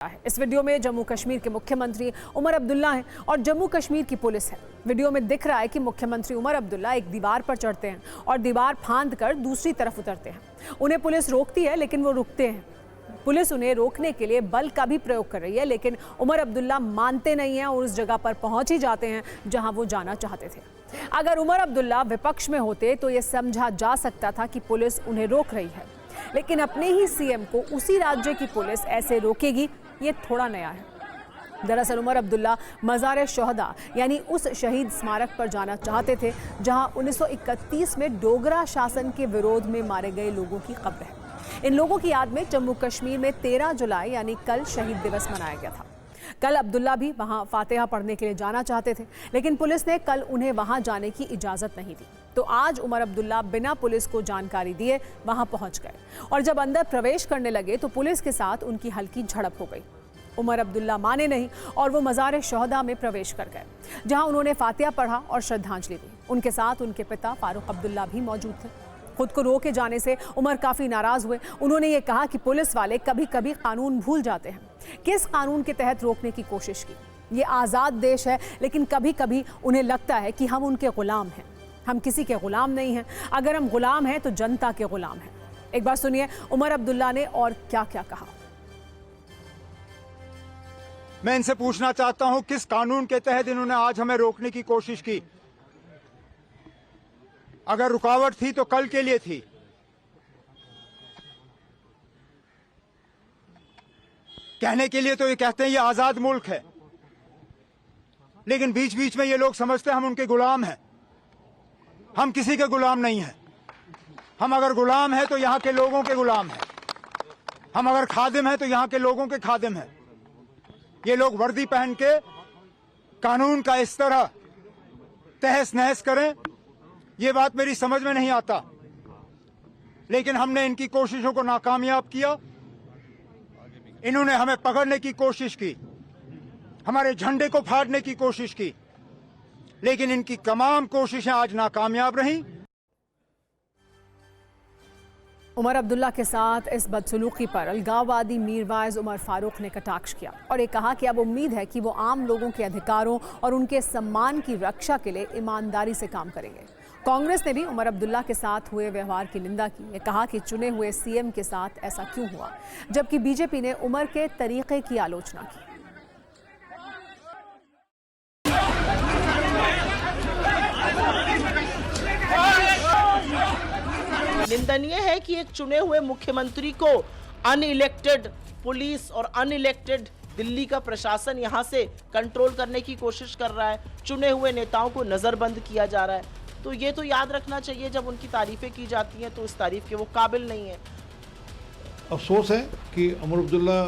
इस वीडियो में जम्मू कश्मीर के मुख्यमंत्री उमर अब्दुल्ला हैं और जम्मू कश्मीर की पुलिस है। वीडियो में दिख रहा है कि मुख्यमंत्री उमर अब्दुल्ला एक दीवार पर चढ़ते हैं और दीवार फांद कर दूसरी तरफ उतरते हैं। उन्हें पुलिस रोकती है लेकिन वो रुकते हैं। पुलिस उन्हें रोकने के लिए बल का भी प्रयोग कर रही है लेकिन उमर अब्दुल्ला मानते नहीं हैं और उस जगह पर पहुंच ही जाते हैं जहां वो जाना चाहते थे। अगर उमर अब्दुल्ला विपक्ष में होते तो ये समझा जा सकता था कि पुलिस उन्हें रोक रही है, लेकिन अपने ही सीएम को उसी राज्य की पुलिस ऐसे रोकेगी, ये थोड़ा नया है। दरअसल उमर अब्दुल्ला मज़ार शोहदा यानी उस शहीद स्मारक पर जाना चाहते थे जहां 1931 में डोगरा शासन के विरोध में मारे गए लोगों की कब्र है। इन लोगों की याद में जम्मू कश्मीर में 13 जुलाई यानी कल शहीद दिवस मनाया गया था। कल अब्दुल्ला भी वहां फातिहा पढ़ने के लिए जाना चाहते थे, लेकिन पुलिस ने कल उन्हें वहां जाने की इजाज़त नहीं दी। तो आज उमर अब्दुल्ला बिना पुलिस को जानकारी दिए वहां पहुंच गए और जब अंदर प्रवेश करने लगे तो पुलिस के साथ उनकी हल्की झड़प हो गई। उमर अब्दुल्ला माने नहीं और वो मज़ार शोहदा में प्रवेश कर गए, जहां उन्होंने फातिहा पढ़ा और श्रद्धांजलि दी। उनके साथ उनके पिता फारूक अब्दुल्ला भी मौजूद थे। खुद को रोके जाने से उमर काफ़ी नाराज़ हुए। उन्होंने ये कहा कि पुलिस वाले कभी कभी कानून भूल जाते हैं। किस कानून के तहत रोकने की कोशिश की? ये आज़ाद देश है, लेकिन कभी कभी उन्हें लगता है कि हम उनके गुलाम हैं। हम किसी के गुलाम नहीं हैं। अगर हम गुलाम हैं तो जनता के गुलाम हैं। एक बार सुनिए उमर अब्दुल्ला ने और क्या क्या कहा। मैं इनसे पूछना चाहता हूं किस कानून के तहत इन्होंने आज हमें रोकने की कोशिश की? अगर रुकावट थी तो कल के लिए थी। कहने के लिए तो ये कहते हैं ये आजाद मुल्क है, लेकिन बीच बीच में ये लोग समझते हैं हम उनके गुलाम हैं। हम किसी के गुलाम नहीं हैं। हम अगर गुलाम हैं तो यहां के लोगों के गुलाम हैं। हम अगर खादिम हैं तो यहां के लोगों के खादिम हैं। ये लोग वर्दी पहन के कानून का इस तरह तहस नहस करें, ये बात मेरी समझ में नहीं आता। लेकिन हमने इनकी कोशिशों को नाकामयाब किया। इन्होंने हमें पकड़ने की कोशिश की, हमारे झंडे को फाड़ने की कोशिश की, लेकिन इनकी तमाम कोशिशें आज नाकामयाब रहीं। उमर अब्दुल्ला के साथ इस बदसलूकी पर अलगाववादी मीरवाइज उमर फारूक ने कटाक्ष किया और ये कहा कि अब उम्मीद है कि वो आम लोगों के अधिकारों और उनके सम्मान की रक्षा के लिए ईमानदारी से काम करेंगे। कांग्रेस ने भी उमर अब्दुल्ला के साथ हुए व्यवहार की निंदा की। ये कहा कि चुने हुए सीएम के साथ ऐसा क्यों हुआ, जबकि बीजेपी ने उमर के तरीके की आलोचना की। निंदनीय है कि एक चुने हुए मुख्यमंत्री को अनइलेक्टेड पुलिस और अनइलेक्टेड दिल्ली का प्रशासन यहां से कंट्रोल करने की कोशिश कर रहा है। चुने हुए नेताओं को नजरबंद किया जा रहा है। तो ये तो याद रखना चाहिए, जब उनकी तारीफें की जाती हैं तो इस तारीफ के वो काबिल नहीं है। अफसोस है कि उमर अब्दुल्ला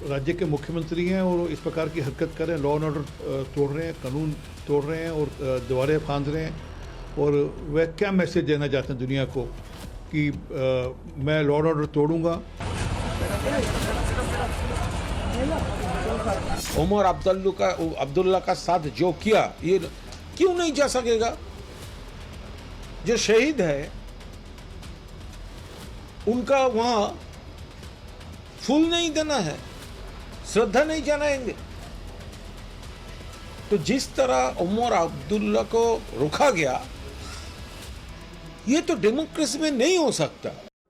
राज्य के मुख्यमंत्री हैं और इस प्रकार की हरकत कर रहे हैं, लॉ एंड ऑर्डर तोड़ रहे हैं, कानून तोड़ रहे हैं और दीवारें फांद रहे हैं। और वह क्या मैसेज देना चाहते हैं दुनिया को कि मैं लॉ एंड ऑर्डर तोड़ूंगा। उमर अब्दुल्ला का साथ जो किया, ये क्यों नहीं जा सकेगा? जो शहीद है उनका वहां फूल नहीं देना है, श्रद्धा नहीं जनाएंगे। तो जिस तरह उमर अब्दुल्ला को रोका गया, ये तो डेमोक्रेसी में नहीं हो सकता।